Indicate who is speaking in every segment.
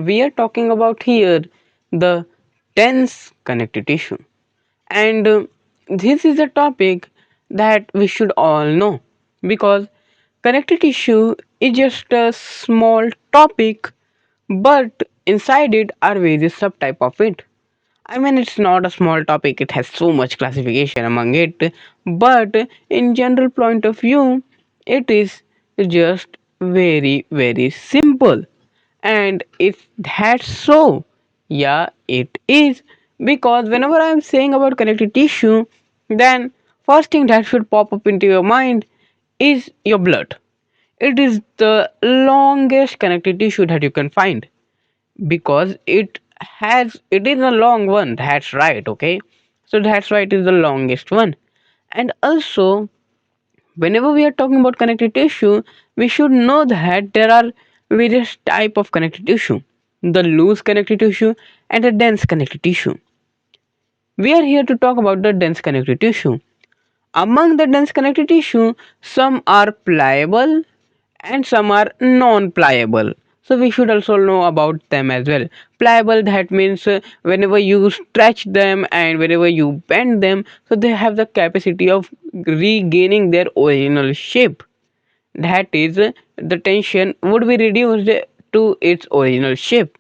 Speaker 1: we are talking about here the dense connective tissue. And this is a topic that we should all know because connective tissue is just a small topic, but inside it are various subtype of it. I mean, it's not a small topic, it has so much classification among it, but in general point of view, it is just very, very simple. And if that's so, yeah, it is. Because whenever I'm saying about connective tissue, then first thing that should pop up into your mind is your blood. It is the longest connective tissue that you can find because it is a long one, that's right, okay, so that's why it is the longest one. And also, whenever we are talking about connective tissue, we should know that there are various type of connective tissue: the loose connective tissue and the dense connective tissue. We are here to talk about the dense connective tissue. Among the dense connective tissue, some are pliable and some are non-pliable. So we should also know about them as well. Pliable, that means whenever you stretch them and whenever you bend them, so they have the capacity of regaining their original shape. That is, the tension would be reduced to its original shape.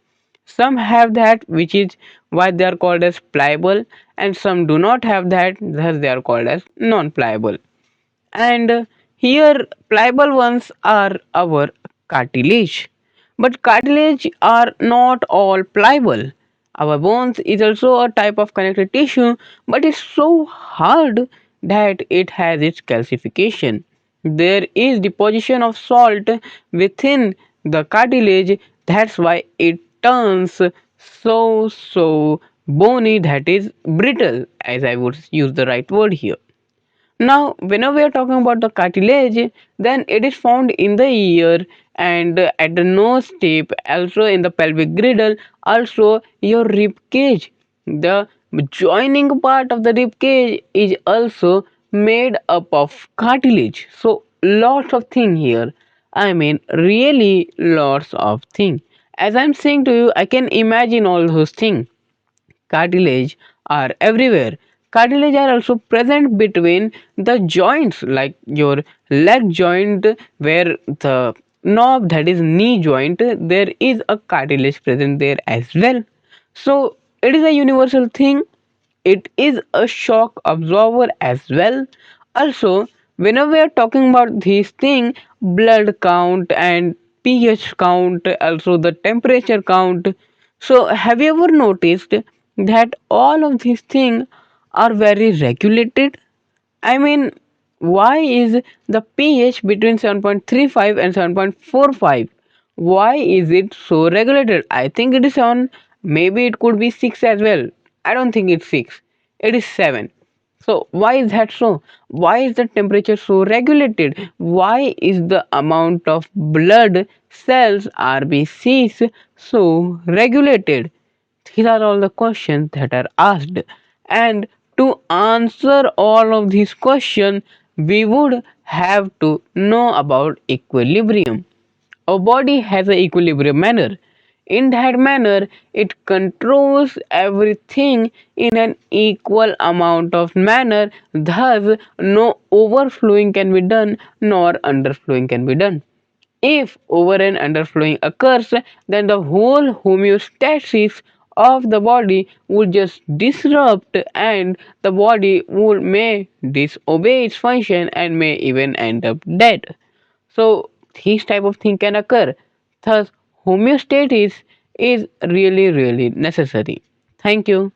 Speaker 1: Some have that, which is why they are called as pliable, and some do not have that, thus they are called as non-pliable. And here pliable ones are our cartilage, but cartilage are not all pliable. Our bones is also a type of connective tissue, but it's so hard that it has its calcification. There is deposition of salt within the cartilage, that's why it turns so bony, that is brittle, as I would use the right word here. Now, whenever we are talking about the cartilage, then it is found in the ear and at the nose tip, also in the pelvic girdle, also your rib cage. The joining part of the rib cage is also made up of cartilage. So, lots of thing here. I mean, really lots of thing. As I'm saying to you, I can imagine all those things. Cartilage are everywhere. Cartilage are also present between the joints, like your leg joint, where the knob, that is knee joint, there is a cartilage present there as well. So it is a universal thing. It is a shock absorber as well. Also, whenever we are talking about these things, blood count and pH count, also the temperature count. So, have you ever noticed that all of these things are very regulated? I mean, why is the pH between 7.35 and 7.45? Why is it so regulated? I think it is on, maybe it could be 6 as well. I don't think it's 6. It is 7. So why is that so? Why is the temperature so regulated? Why is the amount of blood cells RBCs so regulated? These are all the questions that are asked. And to answer all of these questions, we would have to know about equilibrium. Our body has an equilibrium manner. In that manner, it controls everything in an equal amount of manner, thus, no overflowing can be done nor underflowing can be done. If over and underflowing occurs, then the whole homeostasis of the body would just disrupt and the body would may disobey its function and may even end up dead. So this type of thing can occur. Thus, homeostasis is really necessary. Thank you.